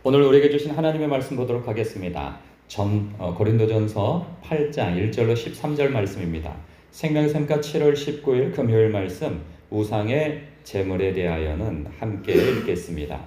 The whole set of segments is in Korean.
오늘 우리에게 주신 하나님의 말씀 보도록 하겠습니다. 고린도전서 8장 1절로 13절 말씀입니다. 생명샘가 7월 19일 금요일 말씀, 우상의 제물에 대하여는 함께 읽겠습니다.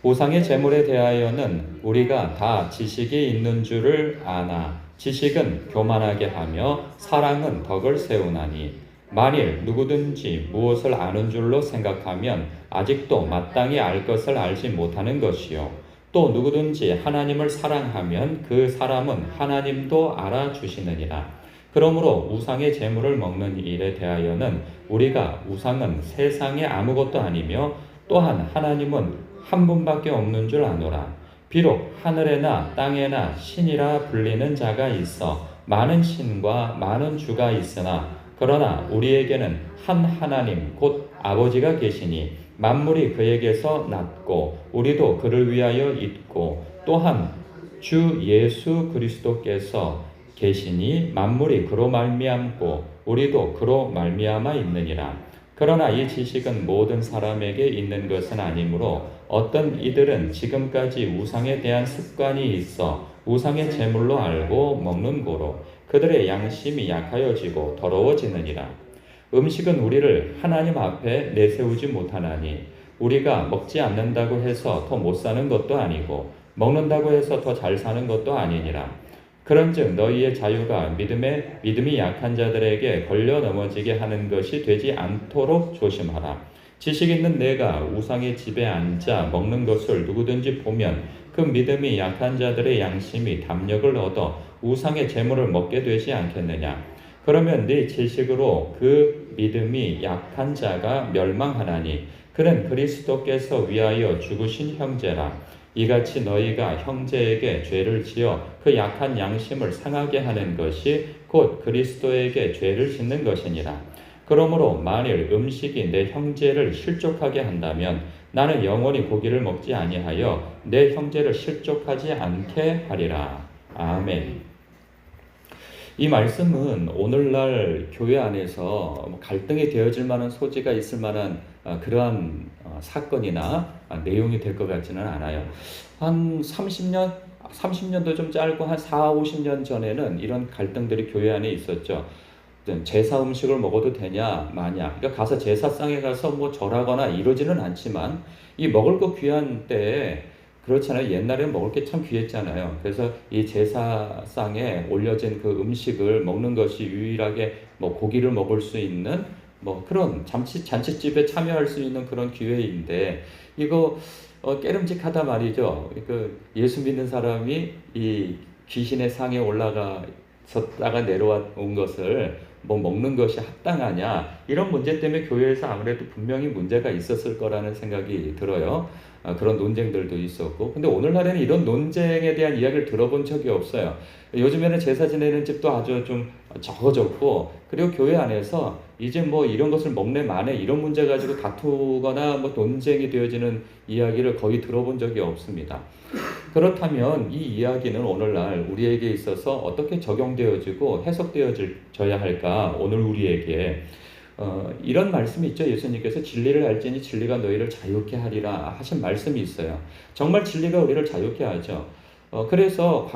우상의 제물에 대하여는 우리가 다 지식이 있는 줄을 아나 지식은 교만하게 하며 사랑은 덕을 세우나니 만일 누구든지 무엇을 아는 줄로 생각하면 아직도 마땅히 알 것을 알지 못하는 것이요 또 누구든지 하나님을 사랑하면 그 사람은 하나님도 알아주시느니라. 그러므로 우상의 제물을 먹는 일에 대하여는 우리가 우상은 세상에 아무것도 아니며 또한 하나님은 한 분밖에 없는 줄 아노라. 비록 하늘에나 땅에나 신이라 불리는 자가 있어 많은 신과 많은 주가 있으나 그러나 우리에게는 한 하나님 곧 아버지가 계시니 만물이 그에게서 났고 우리도 그를 위하여 있고 또한 주 예수 그리스도께서 계시니 만물이 그로 말미암고 우리도 그로 말미암아 있느니라. 그러나 이 지식은 모든 사람에게 있는 것은 아니므로 어떤 이들은 지금까지 우상에 대한 습관이 있어 우상의 제물로 알고 먹는 고로 그들의 양심이 약하여지고 더러워지느니라. 음식은 우리를 하나님 앞에 내세우지 못하나니 우리가 먹지 않는다고 해서 더 못 사는 것도 아니고 먹는다고 해서 더 잘 사는 것도 아니니라. 그런즉 너희의 자유가 믿음이 약한 자들에게 걸려 넘어지게 하는 것이 되지 않도록 조심하라. 지식 있는 내가 우상의 집에 앉아 먹는 것을 누구든지 보면 그 믿음이 약한 자들의 양심이 담력을 얻어 우상의 제물을 먹게 되지 않겠느냐. 그러면 네 지식으로 그 믿음이 약한 자가 멸망하나니 그는 그리스도께서 위하여 죽으신 형제라. 이같이 너희가 형제에게 죄를 지어 그 약한 양심을 상하게 하는 것이 곧 그리스도에게 죄를 짓는 것이니라. 그러므로 만일 음식이 내 형제를 실족하게 한다면 나는 영원히 고기를 먹지 아니하여 내 형제를 실족하지 않게 하리라. 아멘. 이 말씀은 오늘날 교회 안에서 갈등이 되어질 만한 소지가 있을 만한 그러한 사건이나 내용이 될 것 같지는 않아요. 한 30년도 좀 짧고 한 4, 50년 전에는 이런 갈등들이 교회 안에 있었죠. 제사 음식을 먹어도 되냐 마냐. 그러니까 가서 제사상에 가서 뭐 절하거나 이러지는 않지만 이 먹을 거 귀한 때에 그렇잖아요. 옛날에는 먹을 게 참 귀했잖아요. 그래서 이 제사상에 올려진 그 음식을 먹는 것이 유일하게 뭐 고기를 먹을 수 있는 뭐 그런 잔치집에 참여할 수 있는 그런 기회인데 이거 깨름직하다 말이죠. 그 예수 믿는 사람이 이 귀신의 상에 올라갔다가 내려온 것을 뭐 먹는 것이 합당하냐 이런 문제 때문에 교회에서 아무래도 분명히 문제가 있었을 거라는 생각이 들어요. 그런 논쟁들도 있었고 근데 오늘날에는 이런 논쟁에 대한 이야기를 들어본 적이 없어요. 요즘에는 제사 지내는 집도 아주 좀 적어졌고 그리고 교회 안에서 이제 뭐 이런 것을 먹네 마네 이런 문제 가지고 다투거나 뭐 논쟁이 되어지는 이야기를 거의 들어본 적이 없습니다. 그렇다면 이 이야기는 오늘날 우리에게 있어서 어떻게 적용되어지고 해석되어져야 할까? 오늘 우리에게 이런 말씀이 있죠. 예수님께서 진리를 알지니 진리가 너희를 자유케 하리라 하신 말씀이 있어요. 정말 진리가 우리를 자유케 하죠. 그래서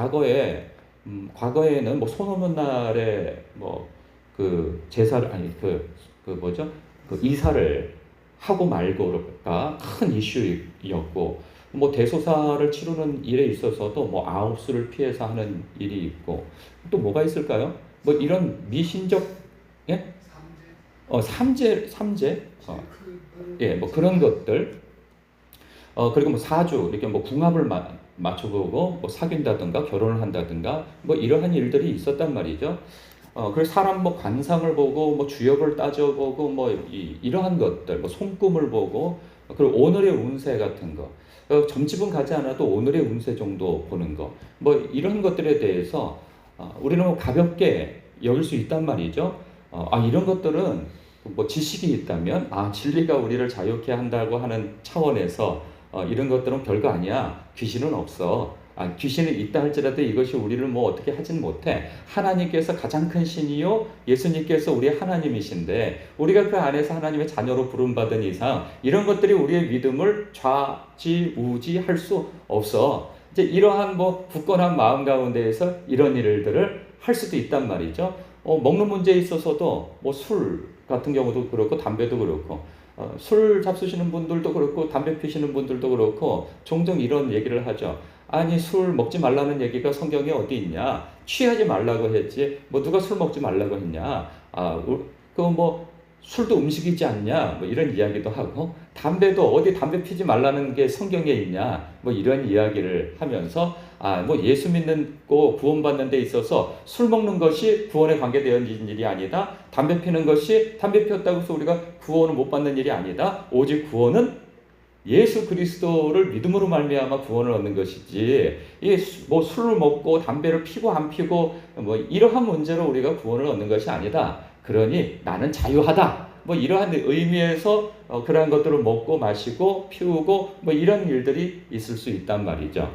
과거에는 뭐 손오는 날에 뭐 그 제사를 그 이사를 하고 말고가 큰 이슈였고 뭐 대소사를 치르는 일에 있어서도 뭐 아홉수를 피해서 하는 일이 있고 또 뭐가 있을까요? 뭐 이런 미신적 예? 삼재 예, 뭐 그런 것들 그리고 뭐 사주 이렇게 뭐 궁합을 맞춰보고 뭐 사귄다든가 결혼을 한다든가 뭐 이러한 일들이 있었단 말이죠. 그래서 사람 뭐 관상을 보고 뭐 주역을 따져보고 뭐 이러한 것들 뭐 손금을 보고 그리고 오늘의 운세 같은 거 점집은 가지 않아도 오늘의 운세 정도 보는 거 뭐 이런 것들에 대해서 우리는 뭐 가볍게 여길 수 있단 말이죠. 이런 것들은 뭐 지식이 있다면 진리가 우리를 자유케 한다고 하는 차원에서 이런 것들은 별거 아니야. 귀신은 없어. 귀신이 있다 할지라도 이것이 우리를 뭐 어떻게 하진 못해. 하나님께서 가장 큰 신이요 예수님께서 우리의 하나님이신데 우리가 그 안에서 하나님의 자녀로 부름받은 이상 이런 것들이 우리의 믿음을 좌지우지할 수 없어. 이제 이러한 뭐 굳건한 마음 가운데에서 이런 일들을 할 수도 있단 말이죠. 먹는 문제에 있어서도 뭐 술 같은 경우도 그렇고 담배도 그렇고 술 잡수시는 분들도 그렇고 담배 피시는 분들도 그렇고 종종 이런 얘기를 하죠. 아니 술 먹지 말라는 얘기가 성경에 어디 있냐? 취하지 말라고 했지. 뭐 누가 술 먹지 말라고 했냐? 그 뭐 술도 음식이지 않냐? 뭐 이런 이야기도 하고 담배도 어디 담배 피지 말라는 게 성경에 있냐? 뭐 이런 이야기를 하면서 뭐 예수 믿는 거 구원받는 데 있어서 술 먹는 것이 구원에 관계되어진 일이 아니다. 담배 피는 것이 담배 피웠다고 해서 우리가 구원을 못 받는 일이 아니다. 오직 구원은 예수 그리스도를 믿음으로 말미암아 구원을 얻는 것이지 뭐 술을 먹고 담배를 피고 안 피고 뭐 이러한 문제로 우리가 구원을 얻는 것이 아니다. 그러니 나는 자유하다. 뭐 이러한 의미에서 그러한 것들을 먹고 마시고 피우고 뭐 이런 일들이 있을 수 있단 말이죠.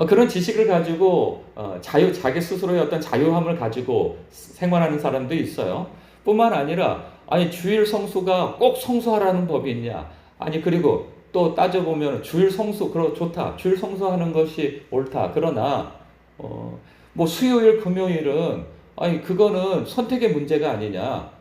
그런 지식을 가지고 자기 스스로의 어떤 자유함을 가지고 생활하는 사람도 있어요. 뿐만 아니라 주일 성수가 꼭 성수하라는 법이 있냐? 그리고 또 따져보면 주일 성수 좋다. 주일 성수하는 것이 옳다. 그러나 뭐 수요일 금요일은 그거는 선택의 문제가 아니냐.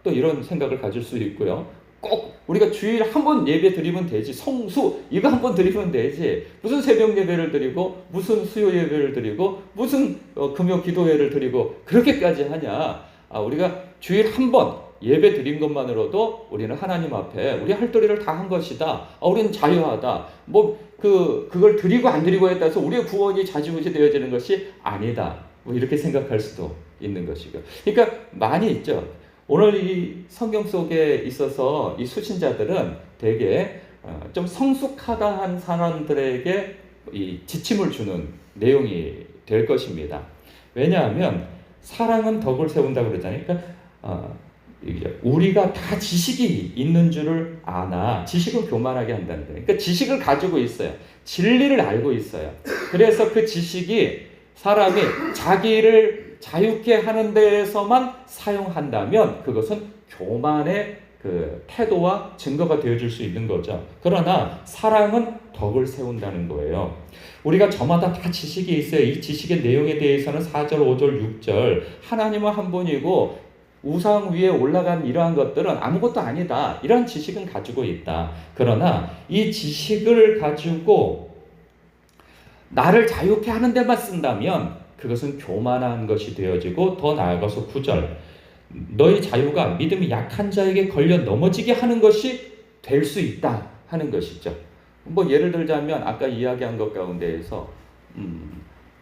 또 이런 생각을 가질 수 있고요. 꼭 우리가 주일 한 번 예배 드리면 되지. 성수 이거 한 번 드리면 되지. 무슨 새벽 예배를 드리고 무슨 수요 예배를 드리고 무슨 금요 기도회를 드리고 그렇게까지 하냐. 우리가 주일 한 번 예배 드린 것만으로도 우리는 하나님 앞에 우리 할 도리를 다 한 것이다. 우리는 자유하다. 뭐 그걸 드리고 안 드리고에 따라서 우리의 구원이 좌지우지 되어지는 것이 아니다. 뭐 이렇게 생각할 수도 있는 것이고. 그러니까 많이 있죠. 오늘 이 성경 속에 있어서 이 수신자들은 되게 좀 성숙하다 한 사람들에게 이 지침을 주는 내용이 될 것입니다. 왜냐하면 사랑은 덕을 세운다고 그러잖아요. 그러니까 우리가 다 지식이 있는 줄을 아나 지식은 교만하게 한다는 거예요. 그러니까 지식을 가지고 있어요. 진리를 알고 있어요. 그래서 그 지식이 사람이 자기를 자유케 하는 데에서만 사용한다면 그것은 교만의 그 태도와 증거가 되어줄 수 있는 거죠. 그러나 사랑은 덕을 세운다는 거예요. 우리가 저마다 다 지식이 있어요. 이 지식의 내용에 대해서는 4절, 5절, 6절 하나님은 한 분이고 우상 위에 올라간 이러한 것들은 아무것도 아니다. 이런 지식은 가지고 있다. 그러나 이 지식을 가지고 나를 자유케 하는 데만 쓴다면 그것은 교만한 것이 되어지고 더 나아가서 9절 너희 자유가 믿음이 약한 자에게 걸려 넘어지게 하는 것이 될 수 있다 하는 것이죠. 뭐 예를 들자면 아까 이야기한 것 가운데에서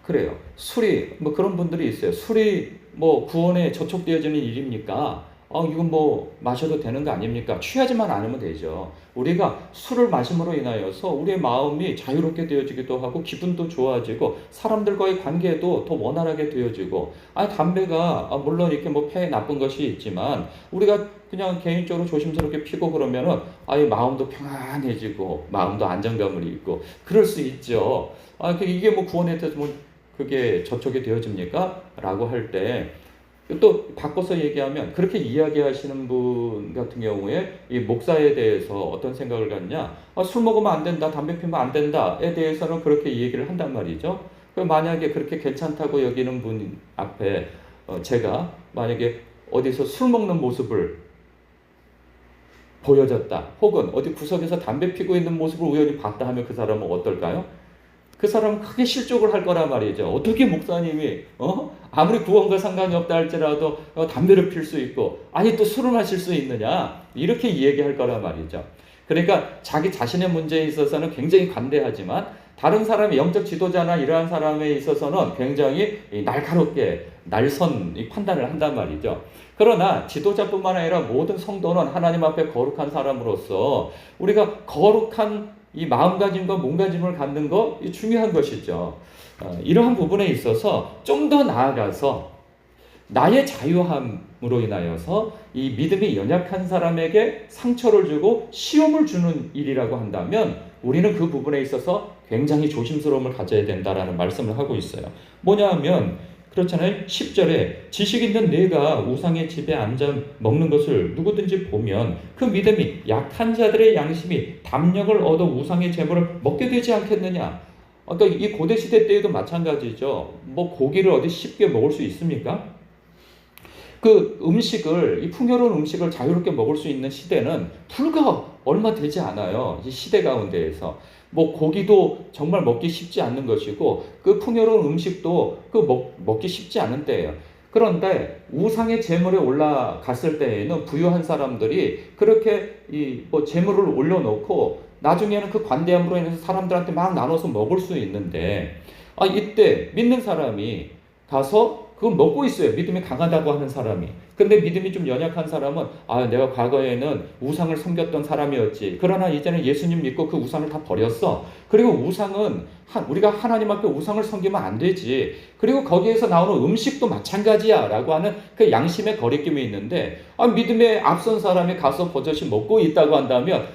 그래요. 술이 뭐 그런 분들이 있어요. 술이 뭐 구원에 저촉되어지는 일입니까? 이건 뭐 마셔도 되는 거 아닙니까? 취하지만 않으면 되죠. 우리가 술을 마심으로 인하여서 우리의 마음이 자유롭게 되어지기도 하고 기분도 좋아지고 사람들과의 관계도 더 원활하게 되어지고 담배가 물론 이렇게 뭐 폐에 나쁜 것이 있지만 우리가 그냥 개인적으로 조심스럽게 피고 그러면은 마음도 평안해지고 마음도 안정감을 잊고 그럴 수 있죠. 이게 뭐 구원에 대해서 뭐 그게 저촉이 되어집니까? 라고 할 때 또 바꿔서 얘기하면 그렇게 이야기하시는 분 같은 경우에 이 목사에 대해서 어떤 생각을 갖냐? 술 먹으면 안 된다, 담배 피우면 안 된다에 대해서는 그렇게 얘기를 한단 말이죠. 만약에 그렇게 괜찮다고 여기는 분 앞에 제가 만약에 어디서 술 먹는 모습을 보여줬다, 혹은 어디 구석에서 담배 피고 있는 모습을 우연히 봤다 하면 그 사람은 어떨까요? 그 사람은 크게 실족을 할 거란 말이죠. 어떻게 목사님이 아무리 구원과 상관이 없다 할지라도 담배를 필 수 있고 또 술을 마실 수 있느냐 이렇게 얘기할 거란 말이죠. 그러니까 자기 자신의 문제에 있어서는 굉장히 관대하지만 다른 사람의 영적 지도자나 이러한 사람에 있어서는 굉장히 날카롭게 날선 판단을 한단 말이죠. 그러나 지도자뿐만 아니라 모든 성도는 하나님 앞에 거룩한 사람으로서 우리가 거룩한 이 마음가짐과 몸가짐을 갖는 거 중요한 것이죠. 이러한 부분에 있어서 좀 더 나아가서 나의 자유함으로 인하여서 이 믿음이 연약한 사람에게 상처를 주고 시험을 주는 일이라고 한다면 우리는 그 부분에 있어서 굉장히 조심스러움을 가져야 된다라는 말씀을 하고 있어요. 뭐냐 하면 그렇잖아요. 10절에 지식 있는 내가 우상의 집에 앉아 먹는 것을 누구든지 보면 그 믿음이 약한 자들의 양심이 담력을 얻어 우상의 재물을 먹게 되지 않겠느냐. 그러니까 이 고대 시대 때에도 마찬가지죠. 뭐 고기를 어디 쉽게 먹을 수 있습니까? 그 음식을, 이 풍요로운 음식을 자유롭게 먹을 수 있는 시대는 불과 얼마 되지 않아요. 이 시대 가운데에서. 뭐 고기도 정말 먹기 쉽지 않는 것이고 그 풍요로운 음식도 먹기 쉽지 않은 때예요. 그런데 우상의 재물에 올라갔을 때에는 부유한 사람들이 그렇게 뭐 재물을 올려놓고 나중에는 그 관대함으로 인해서 사람들한테 막 나눠서 먹을 수 있는데 이때 믿는 사람이 가서 그걸 먹고 있어요. 믿음이 강하다고 하는 사람이. 근데 믿음이 좀 연약한 사람은 내가 과거에는 우상을 섬겼던 사람이었지. 그러나 이제는 예수님 믿고 그 우상을 다 버렸어. 그리고 우상은 우리가 하나님 앞에 우상을 섬기면 안 되지. 그리고 거기에서 나오는 음식도 마찬가지야 라고 하는 그 양심의 거리낌이 있는데 믿음에 앞선 사람이 가서 버젓이 먹고 있다고 한다면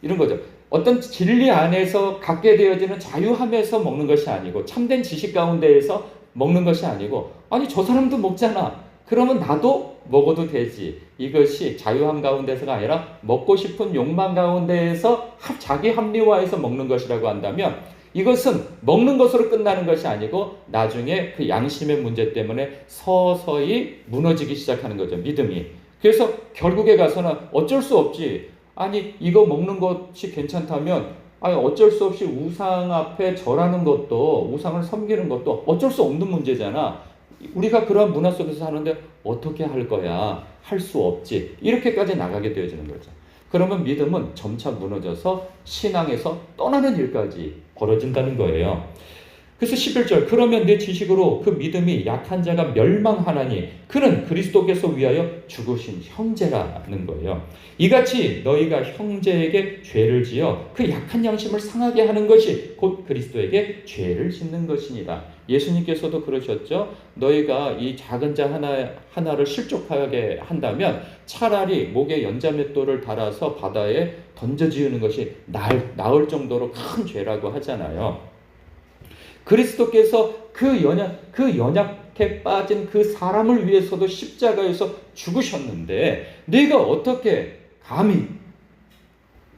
이런 거죠. 어떤 진리 안에서 갖게 되어지는 자유함에서 먹는 것이 아니고 참된 지식 가운데에서 먹는 것이 아니고 저 사람도 먹잖아. 그러면 나도 먹어도 되지. 이것이 자유함 가운데서가 아니라 먹고 싶은 욕망 가운데에서 자기 합리화해서 먹는 것이라고 한다면 이것은 먹는 것으로 끝나는 것이 아니고 나중에 그 양심의 문제 때문에 서서히 무너지기 시작하는 거죠. 믿음이. 그래서 결국에 가서는 어쩔 수 없지. 이거 먹는 것이 괜찮다면 어쩔 수 없이 우상 앞에 절하는 것도 우상을 섬기는 것도 어쩔 수 없는 문제잖아. 우리가 그러한 문화 속에서 사는데 어떻게 할 거야? 할 수 없지. 이렇게까지 나가게 되어지는 거죠. 그러면 믿음은 점차 무너져서 신앙에서 떠나는 일까지 벌어진다는 거예요. 그래서 11절 그러면 내 지식으로 그 믿음이 약한 자가 멸망하나니 그는 그리스도께서 위하여 죽으신 형제라는 거예요. 이같이 너희가 형제에게 죄를 지어 그 약한 양심을 상하게 하는 것이 곧 그리스도에게 죄를 짓는 것이니라. 예수님께서도 그러셨죠. 너희가 이 작은 자 하나를 실족하게 한다면 차라리 목에 연자맷돌을 달아서 바다에 던져지우는 것이 나을 정도로 큰 죄라고 하잖아요. 그리스도께서 그 연약해 빠진 그 사람을 위해서도 십자가에서 죽으셨는데 네가 어떻게 감히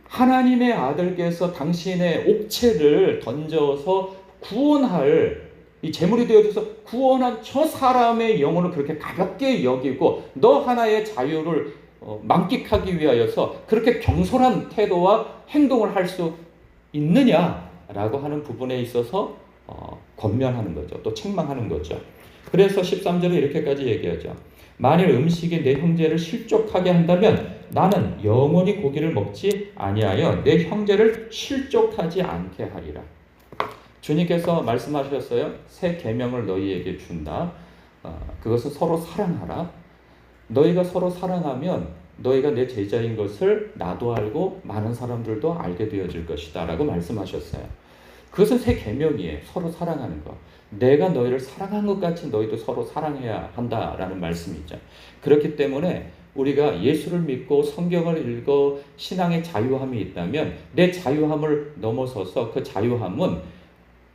하나님의 아들께서 당신의 옥체를 던져서 구원할 이 제물이 되어져서 구원한 저 사람의 영혼을 그렇게 가볍게 여기고 너 하나의 자유를 만끽하기 위하여서 그렇게 경솔한 태도와 행동을 할 수 있느냐라고 하는 부분에 있어서 권면하는 거죠. 또 책망하는 거죠. 그래서 13절에 이렇게까지 얘기하죠. 만일 음식이 내 형제를 실족하게 한다면 나는 영원히 고기를 먹지 아니하여 내 형제를 실족하지 않게 하리라. 주님께서 말씀하셨어요. 새 계명을 너희에게 준다. 그것은 서로 사랑하라. 너희가 서로 사랑하면 너희가 내 제자인 것을 나도 알고 많은 사람들도 알게 되어질 것이다 라고 말씀하셨어요. 그것은 새 계명이에요. 서로 사랑하는 것. 내가 너희를 사랑한 것 같이 너희도 서로 사랑해야 한다라는 말씀이죠. 그렇기 때문에 우리가 예수를 믿고 성경을 읽어 신앙의 자유함이 있다면 내 자유함을 넘어서서 그 자유함은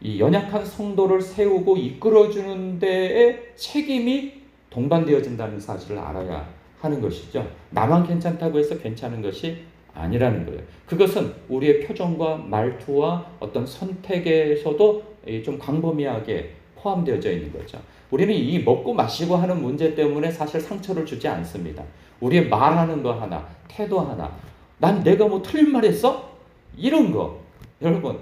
이 연약한 성도를 세우고 이끌어주는 데에 책임이 동반되어진다는 사실을 알아야 하는 것이죠. 나만 괜찮다고 해서 괜찮은 것이 아니라는 거예요. 그것은 우리의 표정과 말투와 어떤 선택에서도 좀 광범위하게 포함되어져 있는 거죠. 우리는 이 먹고 마시고 하는 문제 때문에 사실 상처를 주지 않습니다. 우리의 말하는 거 하나, 태도 하나, 난 내가 뭐 틀린 말 했어? 이런 거. 여러분,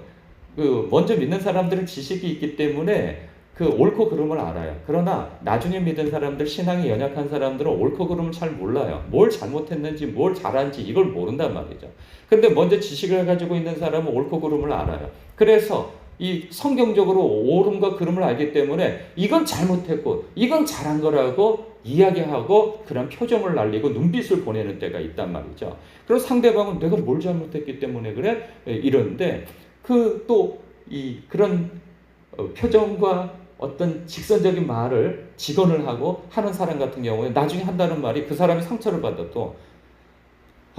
먼저 믿는 사람들은 지식이 있기 때문에 그 옳고 그름을 알아요. 그러나 나중에 믿은 사람들, 신앙이 연약한 사람들은 옳고 그름을 잘 몰라요. 뭘 잘못했는지, 뭘 잘한지 이걸 모른단 말이죠. 근데 먼저 지식을 가지고 있는 사람은 옳고 그름을 알아요. 그래서 이 성경적으로 옳음과 그름을 알기 때문에 이건 잘못했고 이건 잘한 거라고 이야기하고 그런 표정을 날리고 눈빛을 보내는 때가 있단 말이죠. 그래서 상대방은 내가 뭘 잘못했기 때문에 그래? 이러는데 그런 표정과 어떤 직선적인 말을 직언을 하고 하는 사람 같은 경우에 나중에 한다는 말이 그 사람이 상처를 받아도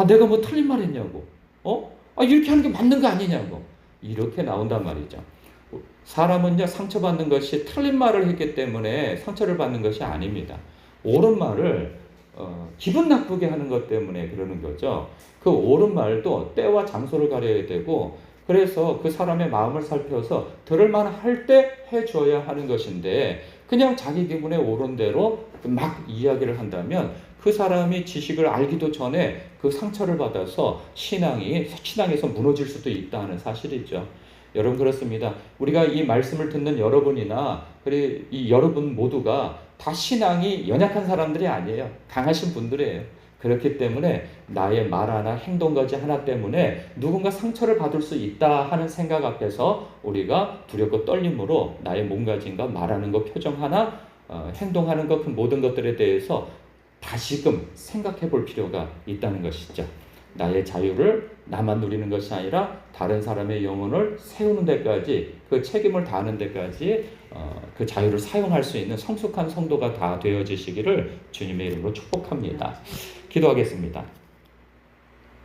내가 뭐 틀린 말 했냐고, 이렇게 하는 게 맞는 거 아니냐고, 이렇게 나온단 말이죠. 사람은요, 상처받는 것이 틀린 말을 했기 때문에 상처를 받는 것이 아닙니다. 옳은 말을 기분 나쁘게 하는 것 때문에 그러는 거죠. 그 옳은 말도 때와 장소를 가려야 되고, 그래서 그 사람의 마음을 살펴서 들을 만할 때 해줘야 하는 것인데, 그냥 자기 기분에 옳은 대로 막 이야기를 한다면 그 사람이 지식을 알기도 전에 그 상처를 받아서 신앙에서 무너질 수도 있다는 사실이죠. 여러분, 그렇습니다. 우리가 이 말씀을 듣는 여러분이나 그리고 이 여러분 모두가 다 신앙이 연약한 사람들이 아니에요. 강하신 분들이에요. 그렇기 때문에 나의 말 하나, 행동까지 하나 때문에 누군가 상처를 받을 수 있다 하는 생각 앞에서 우리가 두렵고 떨림으로 나의 몸가짐과 말하는 것, 표정 하나, 행동하는 것, 그 모든 것들에 대해서 다시금 생각해 볼 필요가 있다는 것이죠. 나의 자유를 나만 누리는 것이 아니라 다른 사람의 영혼을 세우는 데까지, 그 책임을 다하는 데까지 그 자유를 사용할 수 있는 성숙한 성도가 다 되어지시기를 주님의 이름으로 축복합니다. 기도하겠습니다.